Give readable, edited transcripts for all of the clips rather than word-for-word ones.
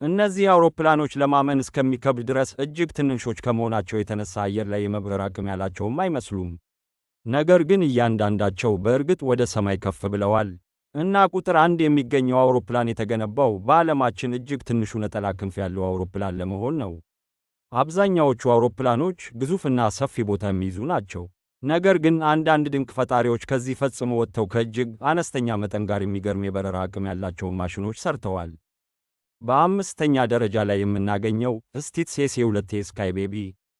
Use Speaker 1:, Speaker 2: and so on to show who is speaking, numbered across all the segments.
Speaker 1: እነዚህ አውሮፕላኖች ለማመን እስከሚከብድ ድረስ እጅግ ትንንሾች ከመሆናቸው የተነሳ አየር ላይ የመብረር አቅም ያላቸውም አይመስሉም። ነገር ግን እያንዳንዳቸው በእርግጥ ወደ ሰማይ ከፍ ብለዋል። እና ቁጥር 1 የሚገኘው አውሮፕላን የተገነባው በዓለማችን እጅግ ትንሹ ነጠላ ክንፍ ያለው አውሮፕላን ለመሆን ነው። አብዛኛዎቹ አውሮፕላኖች ግዙፍና ሰፊ ቦታ የሚይዙ ናቸው። ነገር ግን አንዳንድ ድንቅ ፈጣሪዎች ከዚህ ፈጽሞ ወጥተው ከእጅግ አነስተኛ መጠን ጋር የሚገርም የበረራ አቅም ያላቸውን ማሽኖች ሰርተዋል። በአምስተኛ ደረጃ ላይ የምናገኘው ስቲትስ ኤስ-2 ስካይ ቤቢ።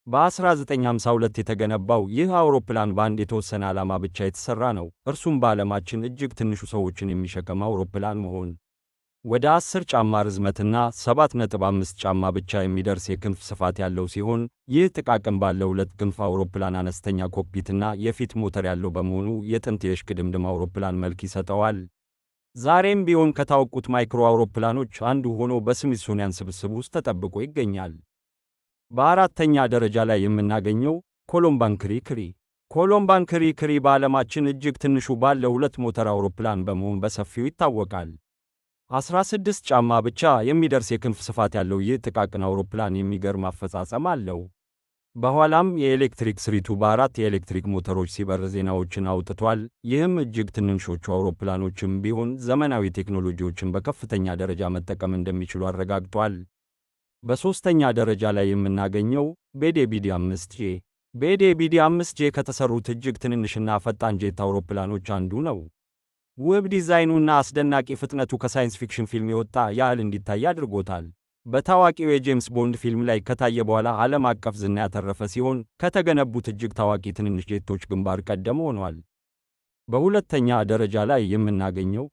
Speaker 1: በ1952 የተገነባው ይህ አውሮፕላን በአንድ የተወሰነ ዓላማ ብቻ የተሠራ ነው። እርሱም በዓለማችን እጅግ ትንሹ ሰዎችን የሚሸከም አውሮፕላን መሆን። ወደ 10 ጫማ ርዝመትና 7.5 ጫማ ብቻ የሚደርስ የክንፍ ስፋት ያለው ሲሆን፣ ይህ ጥቃቅን ባለ ሁለት ክንፍ አውሮፕላን አነስተኛ ኮክፒትና የፊት ሞተር ያለው በመሆኑ የጥንት የእሽቅድምድም አውሮፕላን መልክ ይሰጠዋል። ዛሬም ቢሆን ከታወቁት ማይክሮ አውሮፕላኖች አንዱ ሆኖ በስሚትሶኒያን ስብስብ ውስጥ ተጠብቆ ይገኛል። በአራተኛ ደረጃ ላይ የምናገኘው ኮሎምባን ክሪ ክሪ። ኮሎምባን ክሪ ክሪ በዓለማችን እጅግ ትንሹ ባለ ሁለት ሞተር አውሮፕላን በመሆን በሰፊው ይታወቃል። 16 ጫማ ብቻ የሚደርስ የክንፍ ስፋት ያለው ይህ ጥቃቅን አውሮፕላን የሚገርም አፈጻጸም አለው። በኋላም የኤሌክትሪክ ስሪቱ በ4 የኤሌክትሪክ ሞተሮች ሲበር ዜናዎችን አውጥቷል። ይህም እጅግ ትንንሾቹ አውሮፕላኖችም ቢሆን ዘመናዊ ቴክኖሎጂዎችን በከፍተኛ ደረጃ መጠቀም እንደሚችሉ አረጋግጧል። በሦስተኛ ደረጃ ላይ የምናገኘው BD-5J። BD-5J ከተሰሩት እጅግ ትንንሽና ፈጣን ጄት አውሮፕላኖች አንዱ ነው። ውብ ዲዛይኑና አስደናቂ ፍጥነቱ ከሳይንስ ፊክሽን ፊልም የወጣ ያህል እንዲታይ አድርጎታል። በታዋቂው የጄምስ ቦንድ ፊልም ላይ ከታየ በኋላ ዓለም አቀፍ ዝና ያተረፈ ሲሆን፣ ከተገነቡት እጅግ ታዋቂ ትንንሽ ጄቶች ግንባር ቀደም ሆኗል። በሁለተኛ ደረጃ ላይ የምናገኘው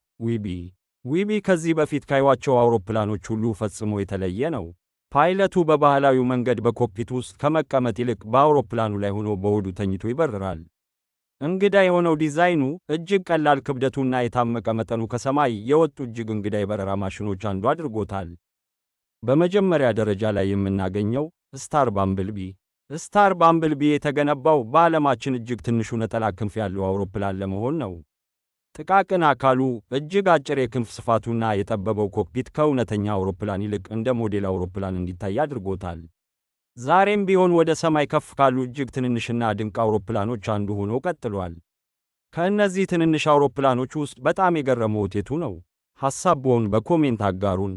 Speaker 1: ዊቢ ከዚህ በፊት ካዩዋቸው አውሮፕላኖች ሁሉ ፈጽሞ የተለየ ነው። ፓይለቱ በባህላዊው መንገድ በኮክፒት ውስጥ ከመቀመጥ ይልቅ በአውሮፕላኑ ላይ ሆኖ በሆዱ ተኝቶ ይበርራል። እንግዳ የሆነው ዲዛይኑ፣ እጅግ ቀላል ክብደቱና የታመቀ መጠኑ ከሰማይ የወጡ እጅግ እንግዳ የበረራ ማሽኖች አንዱ አድርጎታል። በመጀመሪያ ደረጃ ላይ የምናገኘው ስታር ባምብልቢ። ስታር ባምብልቢ የተገነባው በዓለማችን እጅግ ትንሹ ነጠላ ክንፍ ያለው አውሮፕላን ለመሆን ነው። ጥቃቅን አካሉ፣ እጅግ አጭር የክንፍ ስፋቱና የጠበበው ኮክፒት ከእውነተኛ አውሮፕላን ይልቅ እንደ ሞዴል አውሮፕላን እንዲታይ አድርጎታል። ዛሬም ቢሆን ወደ ሰማይ ከፍ ካሉ እጅግ ትንንሽና ድንቅ አውሮፕላኖች አንዱ ሆኖ ቀጥሏል። ከእነዚህ ትንንሽ አውሮፕላኖች ውስጥ በጣም የገረመዎት የቱ ነው? ሐሳብዎን በኮሜንት አጋሩን።